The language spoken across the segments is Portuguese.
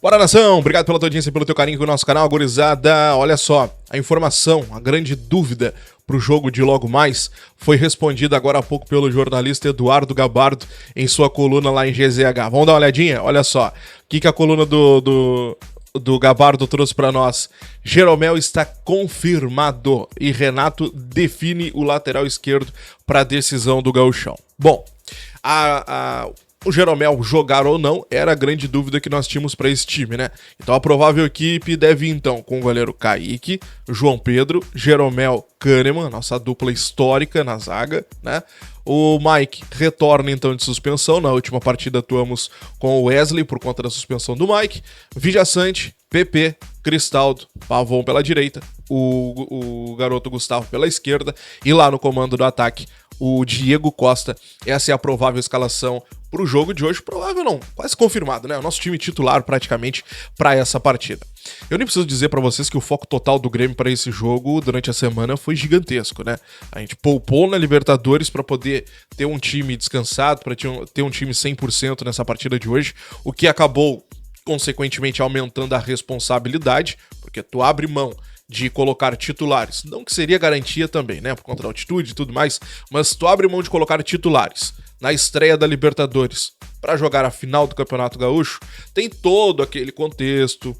Bora, nação! Obrigado pela tua audiência e pelo teu carinho com o nosso canal, gurizada. Olha só, a informação, a grande dúvida pro jogo de logo mais foi respondida agora há pouco pelo jornalista Eduardo Gabardo em sua coluna lá em GZH. Vamos dar uma olhadinha? Olha só, o que a coluna do Gabardo trouxe pra nós. Jeromel está confirmado e Renato define o lateral esquerdo para a decisão do Gauchão. Bom, o Jeromel jogar ou não era a grande dúvida que nós tínhamos para esse time, né? Então a provável equipe deve então com o goleiro Kaique, João Pedro, Jeromel, Kahneman, nossa dupla histórica na zaga, né? O Mike retorna então de suspensão, na última partida atuamos com o Wesley por conta da suspensão do Mike, Vijaçante, PP, Cristaldo, Pavon pela direita, o garoto Gustavo pela esquerda e lá no comando do ataque o Diego Costa. Essa é a provável escalação para o jogo de hoje, provável não, quase confirmado, né? O nosso time titular praticamente para essa partida. Eu nem preciso dizer para vocês que o foco total do Grêmio para esse jogo durante a semana foi gigantesco, né? A gente poupou na Libertadores para poder ter um time descansado, para ter um time 100% nessa partida de hoje, o que acabou consequentemente aumentando a responsabilidade, porque tu abre mão de colocar titulares, não que seria garantia também, né, por conta da altitude e tudo mais, mas tu abre mão de colocar titulares na estreia da Libertadores para jogar a final do Campeonato Gaúcho, tem todo aquele contexto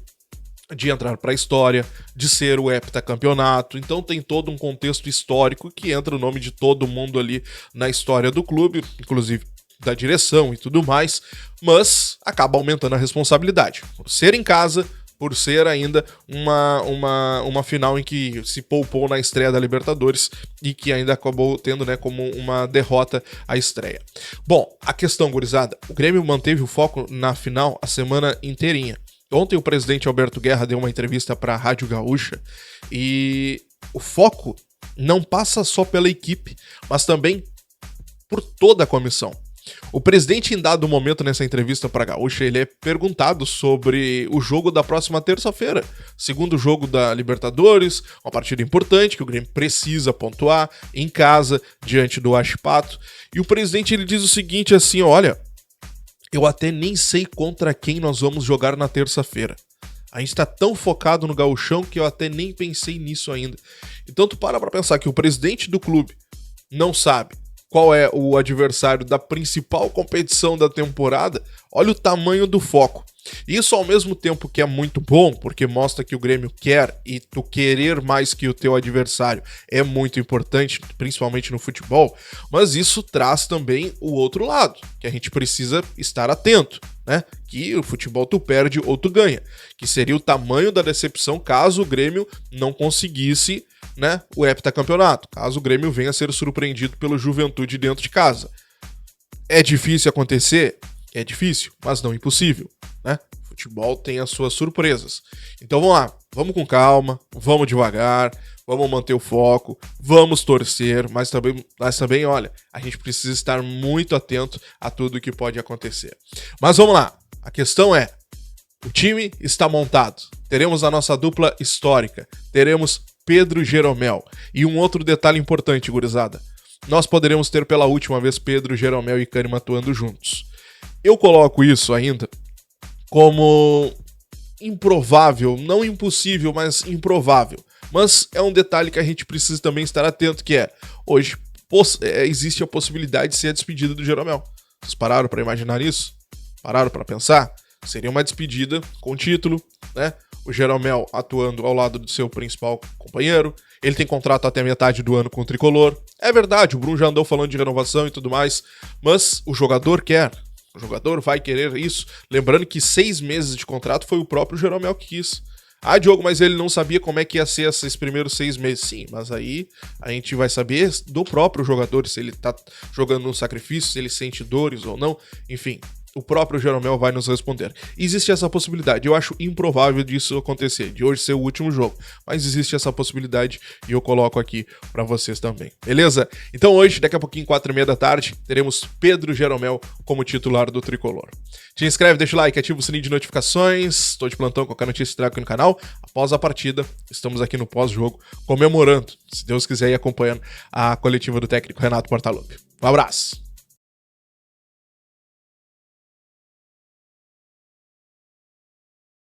de entrar para a história, de ser o heptacampeonato, então tem todo um contexto histórico que entra o nome de todo mundo ali na história do clube, inclusive da direção e tudo mais, mas acaba aumentando a responsabilidade, por ser em casa, por ser ainda uma final em que se poupou na estreia da Libertadores e que ainda acabou tendo, né, como uma derrota a estreia. Bom, a questão, gurizada, o Grêmio manteve o foco na final a semana inteirinha. Ontem o presidente Alberto Guerra deu uma entrevista para a Rádio Gaúcha e o foco não passa só pela equipe, mas também por toda a comissão. O presidente, em dado momento nessa entrevista para a Gaúcha, ele é perguntado sobre o jogo da próxima terça-feira. Segundo jogo da Libertadores, uma partida importante que o Grêmio precisa pontuar em casa, diante do Huachipato. E o presidente ele diz o seguinte assim, olha, eu até nem sei contra quem nós vamos jogar na terça-feira. A gente tá tão focado no Gauchão que eu até nem pensei nisso ainda. Então tu para pensar que o presidente do clube não sabe qual é o adversário da principal competição da temporada, olha o tamanho do foco. Isso ao mesmo tempo que é muito bom, porque mostra que o Grêmio quer e tu querer mais que o teu adversário é muito importante, principalmente no futebol, mas isso traz também o outro lado, que a gente precisa estar atento, né? Que o futebol tu perde ou tu ganha, que seria o tamanho da decepção caso o Grêmio não conseguisse, né, o heptacampeonato, caso o Grêmio venha a ser surpreendido pelo Juventude dentro de casa. É difícil acontecer? É difícil, mas não impossível, né? O futebol tem as suas surpresas. Então vamos lá, vamos com calma, vamos devagar, vamos manter o foco, vamos torcer, mas também, olha, a gente precisa estar muito atento a tudo que pode acontecer. Mas vamos lá, a questão é, o time está montado, teremos a nossa dupla histórica, teremos Pedro Jeromel. E um outro detalhe importante, gurizada, nós poderemos ter pela última vez Pedro, Jeromel e Kahneman atuando juntos. Eu coloco isso ainda como improvável, não impossível, mas improvável. Mas é um detalhe que a gente precisa também estar atento, que é, hoje existe a possibilidade de ser a despedida do Jeromel. Vocês pararam para imaginar isso? Pararam para pensar? Seria uma despedida com título, né? O Jeromel atuando ao lado do seu principal companheiro. Ele tem contrato até metade do ano com o Tricolor. É verdade, o Bruno já andou falando de renovação e tudo mais, mas o jogador quer. O jogador vai querer isso. Lembrando que 6 meses de contrato foi o próprio Jeromel que quis. Ah, Diogo, mas ele não sabia como é que ia ser esses primeiros 6 meses. Sim, mas aí a gente vai saber do próprio jogador, se ele tá jogando um sacrifício, se ele sente dores ou não. Enfim, o próprio Jeromel vai nos responder. Existe essa possibilidade, eu acho improvável disso acontecer, de hoje ser o último jogo, mas existe essa possibilidade e eu coloco aqui pra vocês também, beleza? Então hoje, daqui a pouquinho, 4h30 da tarde, teremos Pedro Jeromel como titular do Tricolor. Te inscreve, deixa o like, ativa o sininho de notificações, estou de plantão, qualquer notícia trago aqui no canal. Após a partida, estamos aqui no pós-jogo, comemorando, se Deus quiser, e acompanhando a coletiva do técnico Renato Portaluppi. Um abraço!